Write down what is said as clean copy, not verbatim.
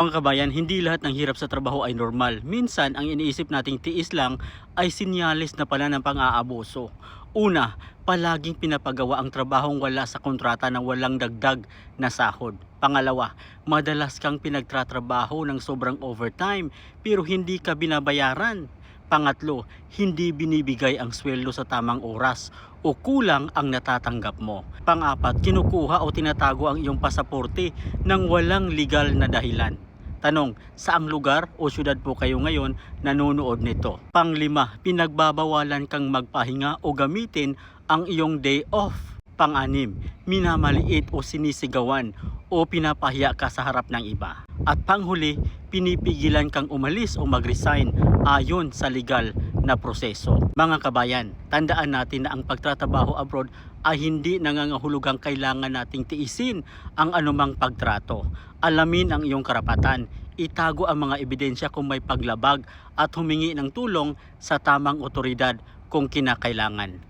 Mga kabayan, hindi lahat ng hirap sa trabaho ay normal. Minsan, ang iniisip nating tiis lang ay sinyalis na pala ng pang-aabuso. Una, palaging pinapagawa ang trabahong wala sa kontrata ng walang dagdag na sahod. Pangalawa, madalas kang pinagtratrabaho ng sobrang overtime pero hindi ka binabayaran. Pangatlo, hindi binibigay ang sweldo sa tamang oras o kulang ang natatanggap mo. Pang-apat, kinukuha o tinatago ang iyong pasaporte ng walang legal na dahilan. Tanong, saang lugar o syudad po kayo ngayon nanonood nito? Panglima, pinagbabawalan kang magpahinga o gamitin ang iyong day off. Pang-anim, minamaliit o sinisigawan o pinapahiya ka sa harap ng iba. At panghuli, pinipigilan kang umalis o mag-resign ayon sa legal na proseso. Mga kabayan, tandaan natin na ang pagtatrabaho abroad ay hindi nangangahulugang kailangan nating tiisin ang anumang pagtrato. Alamin ang iyong karapatan, itago ang mga ebidensya kung may paglabag at humingi ng tulong sa tamang otoridad kung kinakailangan.